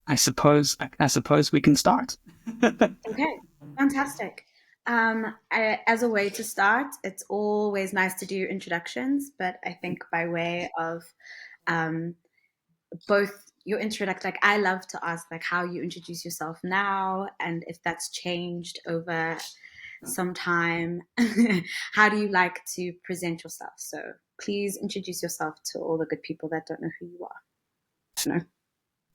I suppose we can start. Okay, fantastic. As a way to start, it's always nice to do introductions, but I think by way of um, both your introduction, like I love to ask like how you introduce yourself now, and if that's changed over some time. How do you like to present yourself? So please introduce yourself to all the good people that don't know who you are. No.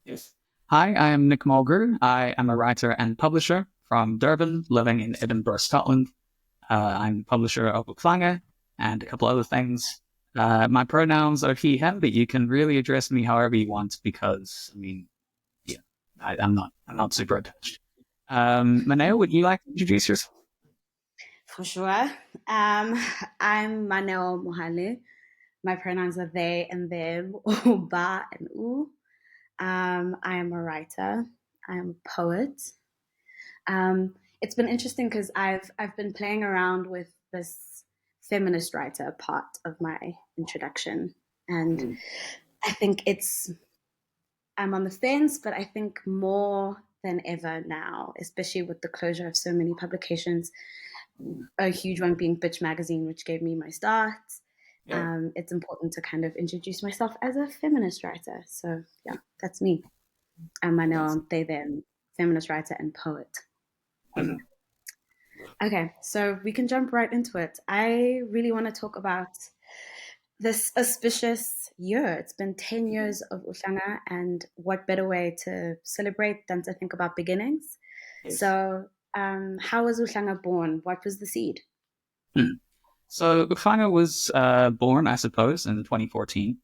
Yes. Hi, I am Nick Mulgrew. I am a writer and publisher from Durban, living in Edinburgh, Scotland. I'm publisher of uHlanga and a couple other things. My pronouns are he, him, but you can really address me however you want because, I mean, yeah, I'm not super attached. Maneo, would you like to introduce yourself? For sure. Um, I'm Maneo Mohale. My pronouns are they and them, or ba and u. I am a writer. I am a poet. It's been interesting because I've been playing around with this feminist writer part of my introduction, and I think I'm on the fence, but I think more than ever now, especially with the closure of so many publications, a huge one being Bitch Magazine, which gave me my start. Yeah. It's important to kind of introduce myself as a feminist writer. So yeah, that's me. I'm Yes. Manel, they, them, feminist writer and poet. Okay, so we can jump right into it. I really want to talk about this auspicious year. It's been 10 years of uHlanga, and what better way to celebrate than to think about beginnings? Yes. So, how was uHlanga born? What was the seed? Hmm. So uHlanga was born, I suppose, in 2014.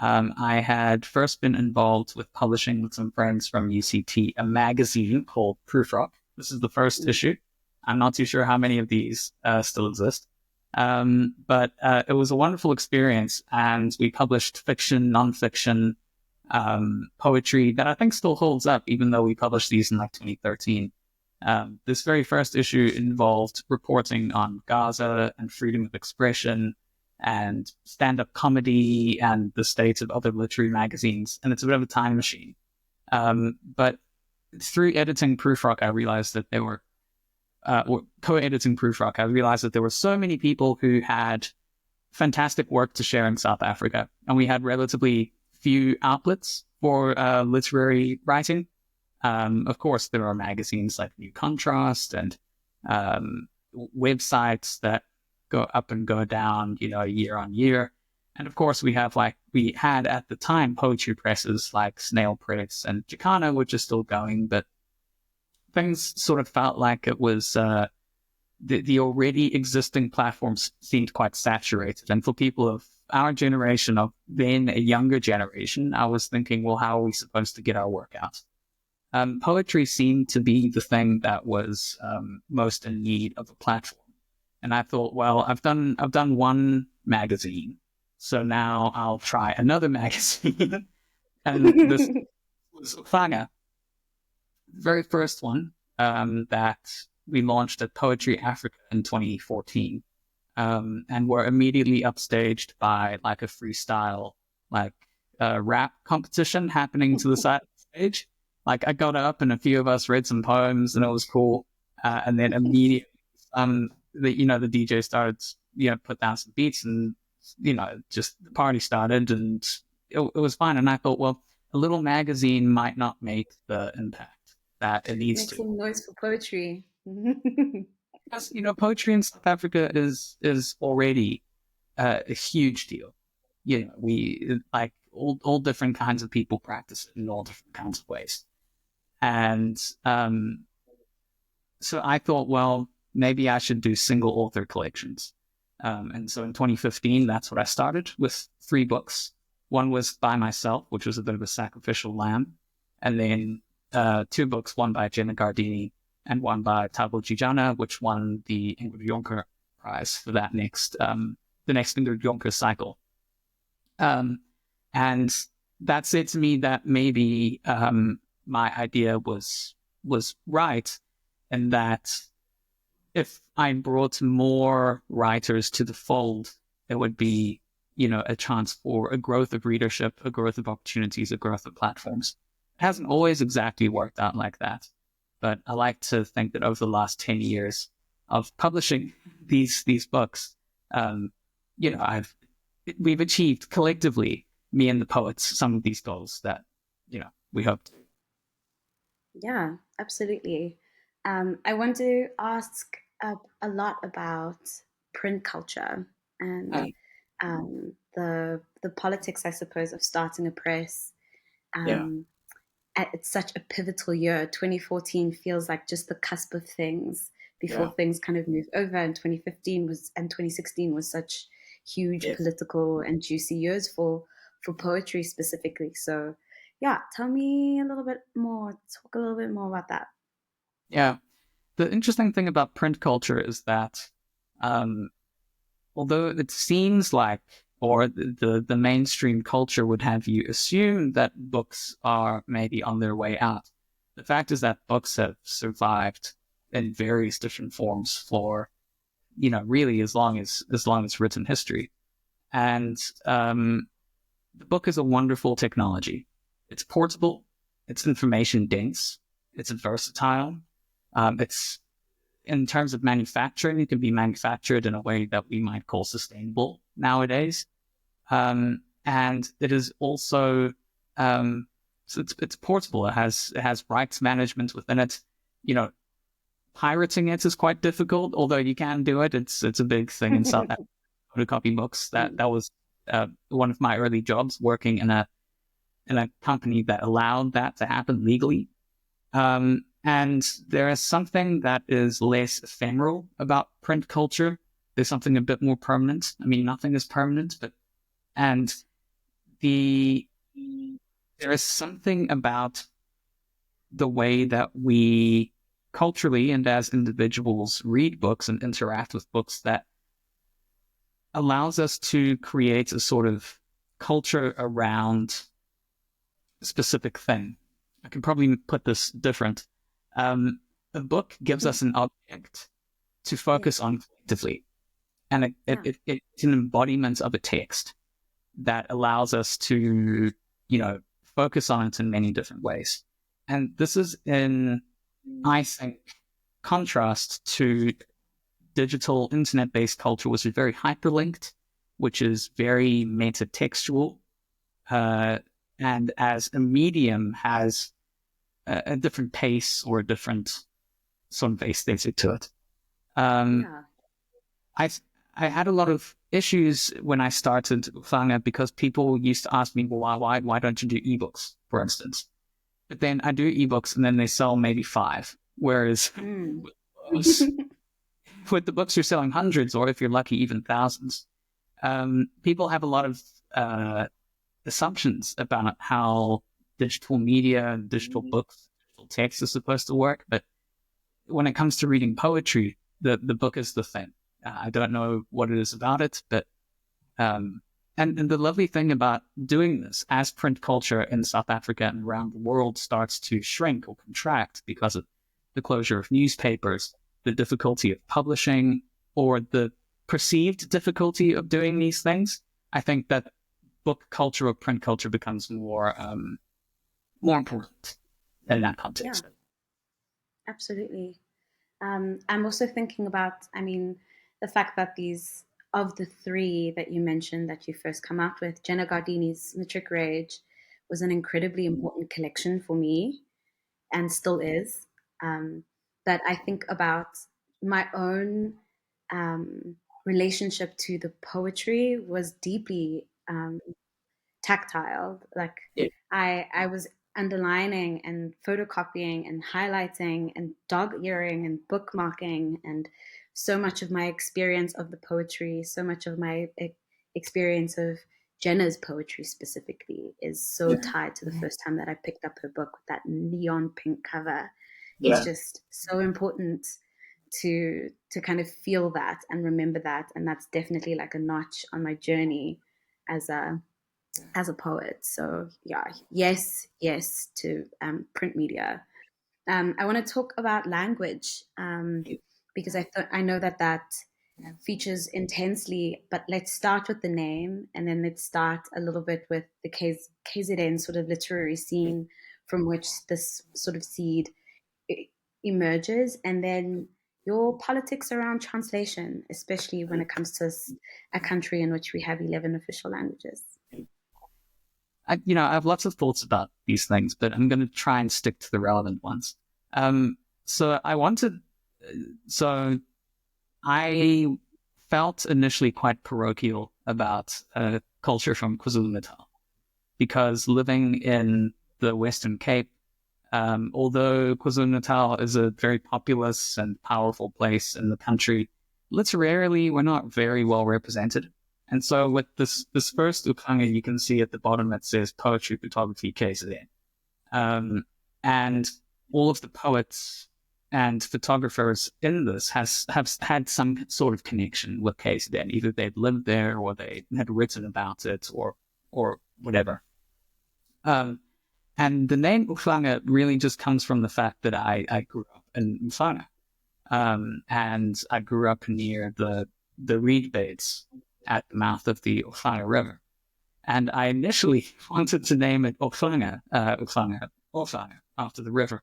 I had first been involved with publishing with some friends from UCT a magazine called Proofrock. This is the first issue. I'm not too sure how many of these still exist. But it was a wonderful experience, and we published fiction, nonfiction, poetry that I think still holds up, even though we published these in like 2013. This very first issue involved reporting on Gaza and freedom of expression and stand-up comedy and the state of other literary magazines. And it's a bit of a time machine. But through editing Proofrock, I realized that there were, or co-editing Proofrock, I realized that there were so many people who had fantastic work to share in South Africa. And we had relatively few outlets for literary writing. Of course, there are magazines like New Contrast and websites that go up and go down, year on year. And of course, we had at the time poetry presses like Snail Press and Jacques, which is still going, but things sort of felt like it was the already existing platforms seemed quite saturated. And for people of our generation, of then a younger generation, I was thinking, well, how are we supposed to get our work out? Poetry seemed to be the thing that was most in need of a platform. And I thought, well, I've done one magazine, so now I'll try another magazine. And this was uHlanga, the very first one that we launched at Poetry Africa in 2014, and were immediately upstaged by like a freestyle, like rap competition happening to the side of the stage. Like I got up and a few of us read some poems and it was cool. And then immediately, the DJ started, put down some beats and, just the party started and it was fine. And I thought, well, a little magazine might not make the impact that it needs Make to. some noise for poetry. Because, poetry in South Africa is already a huge deal. We like all different kinds of people practice it in all different kinds of ways. And so I thought, well, maybe I should do single author collections. And so in 2015, that's what I started with 3 books. One was by myself, which was a bit of a sacrificial lamb. And then 2 books, one by Jenna Gardini and one by Thabo Jijana, which won the Ingrid Jonker Prize for that the next Ingrid Jonker cycle. And that said to me that maybe my idea was right, and that if I brought more writers to the fold, there would be, a chance for a growth of readership, a growth of opportunities, a growth of platforms. hasn't always exactly worked out like that. But I like to think that over the last 10 years of publishing these books, um, we've achieved collectively, me and the poets, some of these goals that, we hoped. Yeah, absolutely. I want to ask a lot about print culture and Um, the politics, I suppose, of starting a press. yeah, Um, it's such a pivotal year. 2014 feels like just the cusp of things before yeah, things kind of move over. And 2016 was such huge yes. political and juicy years for poetry specifically. So, yeah, tell me a little bit more. Talk a little bit more about that. Yeah. The interesting thing about print culture is that, um, although it seems like, or the mainstream culture would have you assume that books are maybe on their way out, the fact is that books have survived in various different forms for, really as long as written history. And the book is a wonderful technology. It's portable, it's information dense, it's versatile. It's in terms of manufacturing, it can be manufactured in a way that we might call sustainable nowadays. And it is also so it's portable. It has rights management within it. You know, pirating it is quite difficult, although you can do it. It's a big thing in South Africa. Photocopy books. That was one of my early jobs, working in a company that allowed that to happen legally. And there is something that is less ephemeral about print culture. There's something a bit more permanent. I mean, nothing is permanent, but and the there is something about the way that we culturally and as individuals read books and interact with books that allows us to create a sort of culture around a specific thing. I can probably put this different. A book gives us an object to Yeah, focus on collectively, and yeah, it's an embodiment of a text that allows us to, focus on it in many different ways. And this is in, I think, contrast to digital internet-based culture, which is very hyperlinked, which is very metatextual, uh, and as a medium has a different pace or a different sort of aesthetic to it. Um, yeah. I I had a lot of issues when I started uHlanga because people used to ask me, well, why don't you do ebooks, for instance? But then I do ebooks and then they sell maybe 5. Whereas Mm. with with the books you're selling hundreds, or if you're lucky, even thousands. People have a lot of assumptions about how digital media and digital books, digital text is supposed to work. But when it comes to reading poetry, the book is the thing. I don't know what it is about it, but um, and the lovely thing about doing this as print culture in South Africa and around the world starts to shrink or contract because of the closure of newspapers, the difficulty of publishing, or the perceived difficulty of doing these things, I think that book culture or print culture becomes more important in that Yeah, context. absolutely. I'm also thinking about, I mean, the fact that these, of the three that you mentioned that you first come out with, Jenna Gardini's Matric Rage was an incredibly important collection for me and still is. But I think about my own relationship to the poetry was deeply tactile. Like Yeah, I was underlining and photocopying and highlighting and dog earing and bookmarking, and so much of my experience of the poetry, so much of my experience of Jenna's poetry specifically is so yeah, tied to the first time that I picked up her book with that neon pink cover. It's yeah, just so important to kind of feel that and remember that, and that's definitely like a notch on my journey as a poet. So yeah, yes, yes to print media. I want to talk about language because I know that features intensely. But let's start with the name, and then let's start a little bit with the KZN sort of literary scene from which this sort of seed emerges, and then your politics around translation, especially when it comes to a country in which we have 11 official languages. I have lots of thoughts about these things, but I'm going to try and stick to the relevant ones. So I felt initially quite parochial about culture from KwaZulu-Natal, because living in the Western Cape, although KwaZulu-Natal is a very populous and powerful place in the country, literarily we're not very well represented. And so with this first uHlanga, you can see at the bottom it says Poetry, Photography, KZN. And all of the poets and photographers in this have had some sort of connection with KZN. Either they'd lived there or they had written about it or whatever. And the name uHlanga really just comes from the fact that I grew up in uHlanga. And I grew up near the reed beds at the mouth of the uHlanga River. And I initially wanted to name it uHlanga, uHlanga, after the river.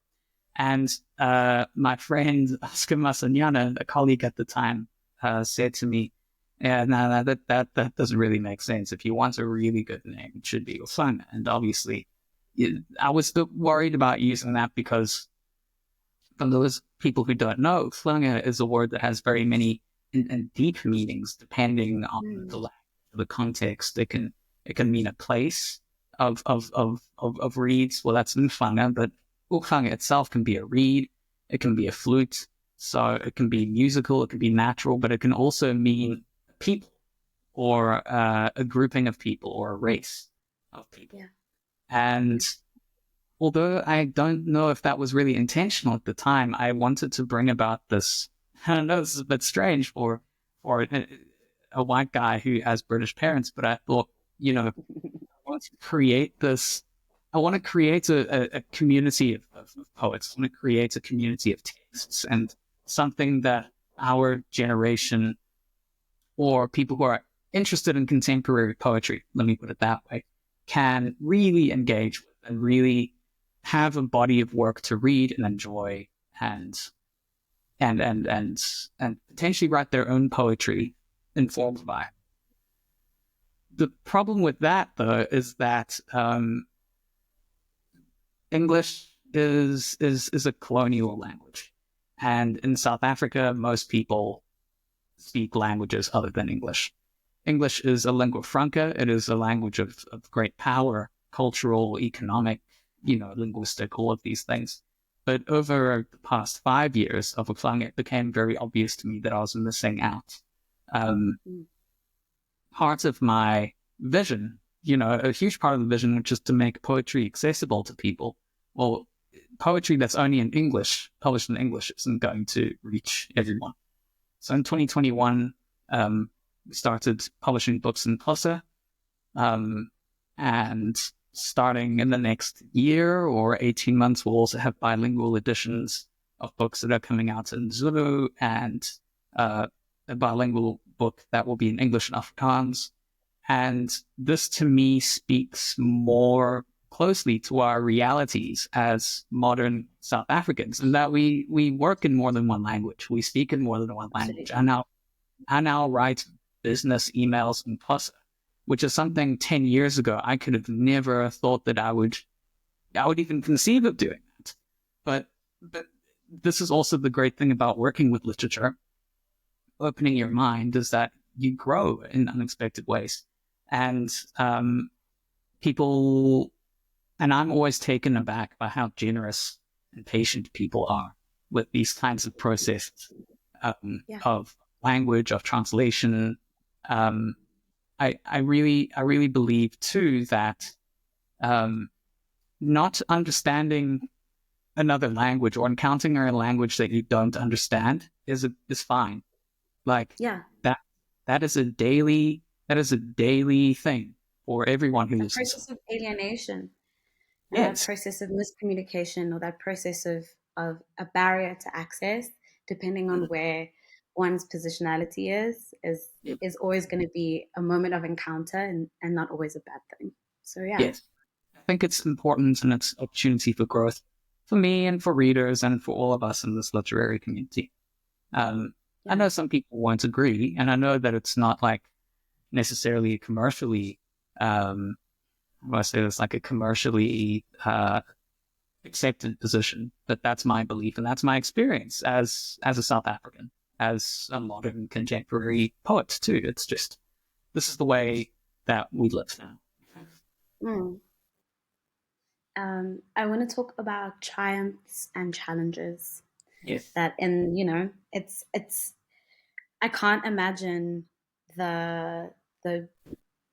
And my friend Oscar Masanyana, a colleague at the time, said to me, "Yeah, no, that doesn't really make sense. If you want a really good name, it should be uHlanga." And obviously, I was still worried about using that because, for those people who don't know, uHlanga is a word that has very many and deep meanings depending on the language, the context. It can mean a place of reeds. Well, that's uHlanga, but uHlanga itself can be a reed. It can be a flute. So it can be musical. It can be natural, but it can also mean people or a grouping of people or a race of people. Yeah. And although I don't know if that was really intentional at the time, I wanted to bring about this. I don't know, this is a bit strange for a white guy who has British parents, but I thought, I want to create this. I want to create a community of poets. I want to create a community of texts and something that our generation or people who are interested in contemporary poetry, let me put it that way, can really engage with and really have a body of work to read and enjoy and potentially write their own poetry informed by. The problem with that, though, is that English is a colonial language, and in South Africa, most people speak languages other than English. English is a lingua franca. It is a language of great power, cultural, economic, linguistic, all of these things. But over the past 5 years of uHlanga, it became very obvious to me that I was missing out. Part of my vision, a huge part of the vision, which is to make poetry accessible to people. Well, poetry that's only in English, published in English, isn't going to reach everyone. So in 2021, we started publishing books in Xhosa, and starting in the next year or 18 months, we'll also have bilingual editions of books that are coming out in Zulu and a bilingual book that will be in English and Afrikaans. And this, to me, speaks more closely to our realities as modern South Africans, and that we work in more than one language. We speak in more than one language. I now write business emails in Xhosa, which is something 10 years ago I could have never thought that I would even conceive of doing that. But this is also the great thing about working with literature, opening your mind, is that you grow in unexpected ways. And people, and I'm always taken aback by how generous and patient people are with these kinds of processes of language, of translation. I really believe too that not understanding another language or encountering a language that you don't understand is fine. Like that is a daily thing for everyone who that listens. process of alienation, and Yes. that process of miscommunication, or that process of a barrier to access, depending on where one's positionality is always going to be a moment of encounter and not always a bad thing. So yeah. Yes. think it's important and it's an opportunity for growth for me and for readers and for all of us in this literary community. I know some people won't agree, and I know that it's not like necessarily commercially, I say it's like a commercially accepted position, but that's my belief and that's my experience as a South African, as a modern contemporary poet too. It's just, this is the way that we live now. Mm. I want to talk about triumphs and challenges. Yes. That, and it's I can't imagine the the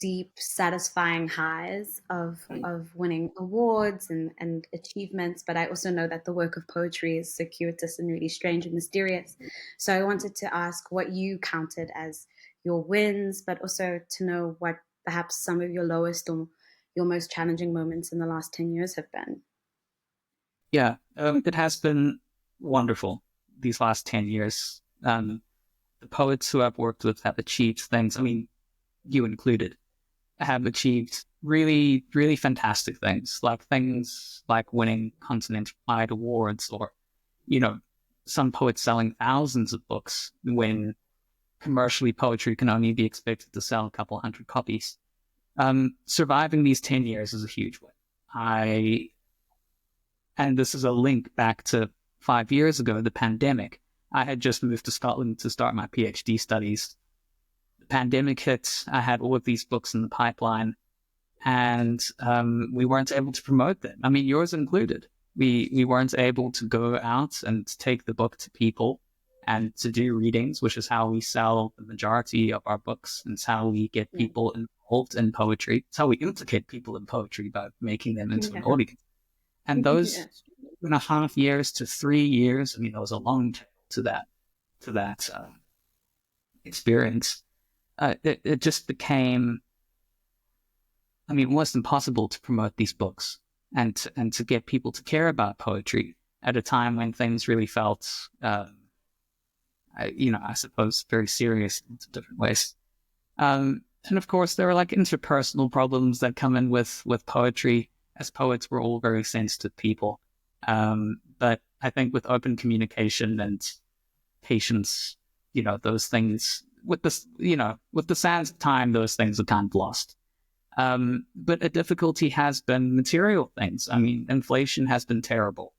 deep, satisfying highs of winning awards and achievements. But I also know that the work of poetry is circuitous and really strange and mysterious. So I wanted to ask what you counted as your wins, but also to know what perhaps some of your lowest or your most challenging moments in the last 10 years have been. Yeah, it has been wonderful these last 10 years. The poets who I've worked with have achieved things, I mean, you included, have achieved really, really fantastic things like winning continent-wide awards, or, some poets selling thousands of books when commercially poetry can only be expected to sell a couple hundred copies. Surviving these 10 years is a huge win. And this is a link back to 5 years ago, the pandemic. I had just moved to Scotland to start my PhD studies. The pandemic hit. I had all of these books in the pipeline, and we weren't able to promote them. I mean, yours included. We weren't able to go out and take the book to people and to do readings, which is how we sell the majority of our books. And it's how we get Yeah. people involved in poetry. It's how we implicate people in poetry by making them into an Yeah. audience. And those Yeah. 2.5 years to 3 years, I mean, there was a long tail to that experience. It just became, I mean, almost impossible to promote these books and to get people to care about poetry at a time when things really felt, I suppose, very serious in different ways. And of course, there are like interpersonal problems that come in with poetry. As poets, we're all very sensitive people. But I think with open communication and patience, those things, with the sands of time, those things are kind of lost. But a difficulty has been material things. I mean, inflation has been terrible.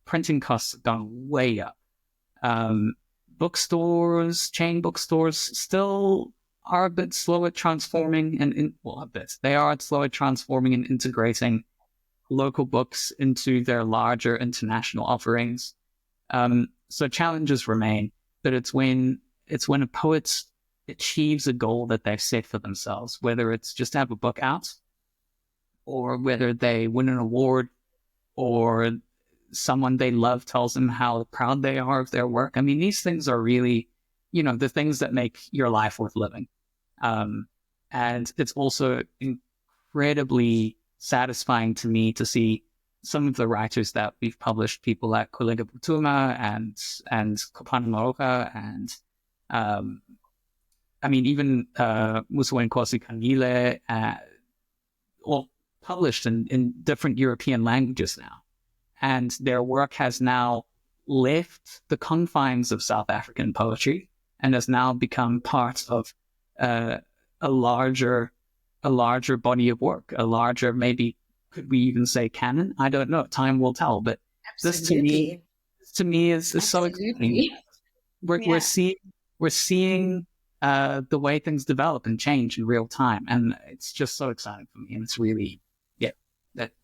Printing costs have gone way up. Bookstores, chain bookstores, still are a bit slow at transforming they are slow at transforming and integrating local books into their larger international offerings. So challenges remain, but it's when a poet achieves a goal that they've set for themselves, whether it's just to have a book out, or whether they win an award, or someone they love tells them how proud they are of their work. I mean, these things are really, the things that make your life worth living. And it's also incredibly satisfying to me to see some of the writers that we've published, people like Coetzee and Kopana Maroka, and I mean, even Musa Nkosi Kangile, all published in different European languages now. And their work has now left the confines of South African poetry and has now become part of a larger body of work, a larger, maybe, could we even say canon? I don't know. Time will tell. But this Absolutely. to me is so exciting. Absolutely. We're Yeah. seeing the way things develop and change in real time, and it's just so exciting for me. And it's really, yeah,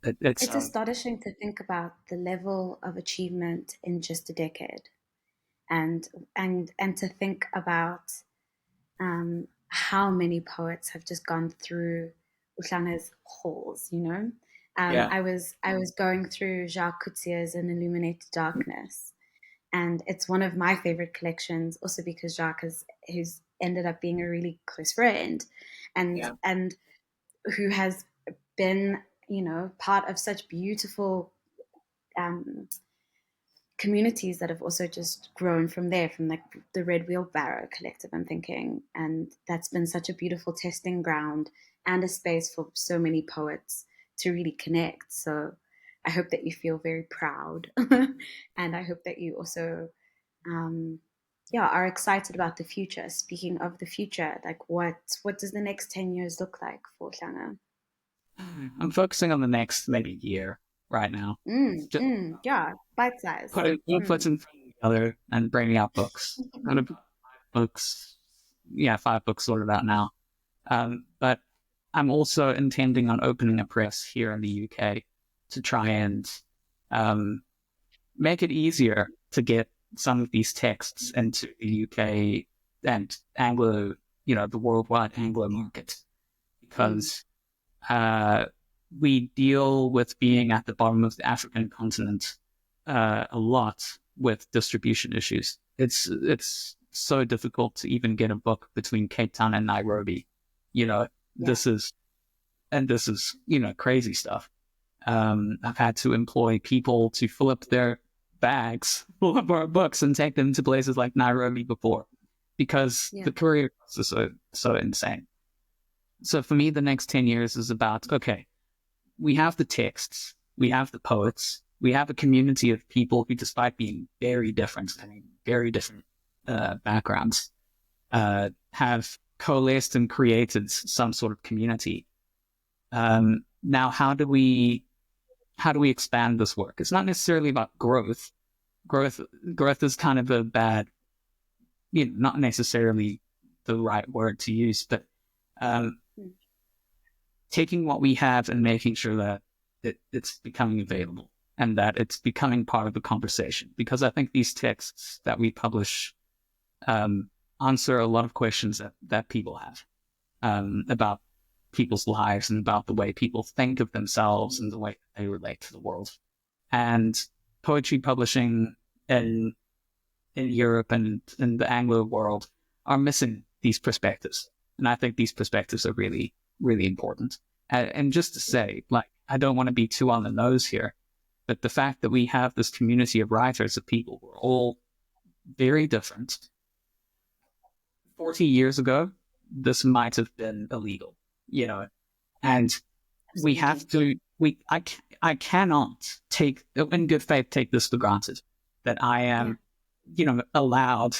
it's It's astonishing to think about the level of achievement in just a decade, and and to think about how many poets have just gone through uHlanga's halls. yeah, I was going through Jacques Coetzee's An Illuminated Darkness, and it's one of my favorite collections, also because Jacques who's ended up being a really close friend, and yeah, who has been part of such beautiful um, communities that have also just grown from there, from like the Red Wheelbarrow Collective, I'm thinking. And that's been such a beautiful testing ground and a space for so many poets to really connect. So I hope that you feel very proud, and I hope that you also, um, yeah, are excited about the future. Speaking of the future, like what does the next 10 years look like for uHlanga? I'm focusing on the next maybe year right now. Just Yeah, bite size. putting things together and bringing out books. Kind of books, yeah, 5 books sorted out now. But I'm also intending on opening a press here in the UK to try and um, make it easier to get some of these texts into the UK and Anglo, the worldwide Anglo market, Mm, because uh, we deal with being at the bottom of the African continent a lot with distribution issues. It's so difficult to even get a book between Cape Town and Nairobi. You know, yeah. this is crazy stuff. I've had to employ people to fill up their bags full of our books and take them to places like Nairobi before, because Yeah. the courier costs are so insane. So for me, the next 10 years is about, okay, we have the texts, we have the poets, we have a community of people who, despite being very different, very different backgrounds, have coalesced and created some sort of community. Now, how do we expand this work? It's not necessarily about growth. Growth, growth is kind of a bad, not necessarily the right word to use, but um, Mm, taking what we have and making sure that it's becoming available and that it's becoming part of the conversation. Because I think these texts that we publish answer a lot of questions that people have about people's lives and about the way people think of themselves and the way they relate to the world. And poetry publishing in Europe and in the Anglo world are missing these perspectives. And I think these perspectives are really, really important. And just to say, like, I don't want to be too on the nose here, but the fact that we have this community of writers, of people who are all very different. 40 years ago, this might have been illegal, and we have absolutely. to, I cannot take, in good faith, take this for granted that I Yeah. am, allowed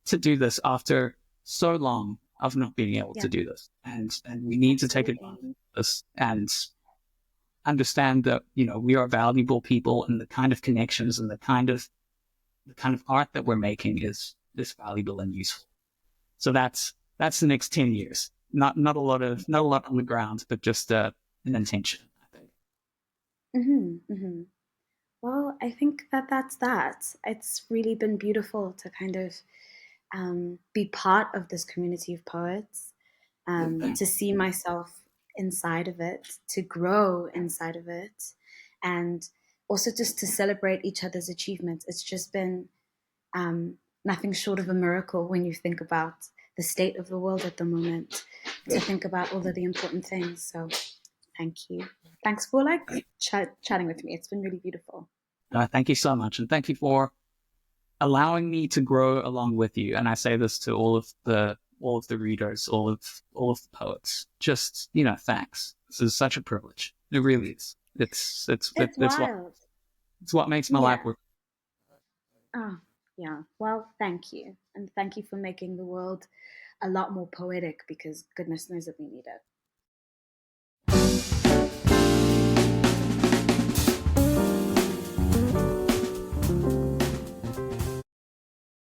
to do this after so long of not being able to Yeah. do this. And we need to take Absolutely. advantage of this and understand that, we are valuable people, and the kind of connections and the kind of art that we're making is valuable and useful. So that's the next 10 years. Not a lot on the ground, but just an intention, I think. Well, I think that that's that. It's really been beautiful to kind of be part of this community of poets, to see myself inside of it, to grow inside of it, and also just to celebrate each other's achievements. It's just been um, nothing short of a miracle when you think about the state of the world at the moment, to think about all of the important things. So thank you. Thanks for like chatting with me. It's been really beautiful. Thank you so much. And thank you for allowing me to grow along with you. And I say this to all of the readers, all of the poets. Just, thanks. This is such a privilege. It really is. It's It's what wild. it's what makes my life Yeah. work. Oh, yeah. Well, thank you. And thank you for making the world a lot more poetic, because goodness knows that we need it.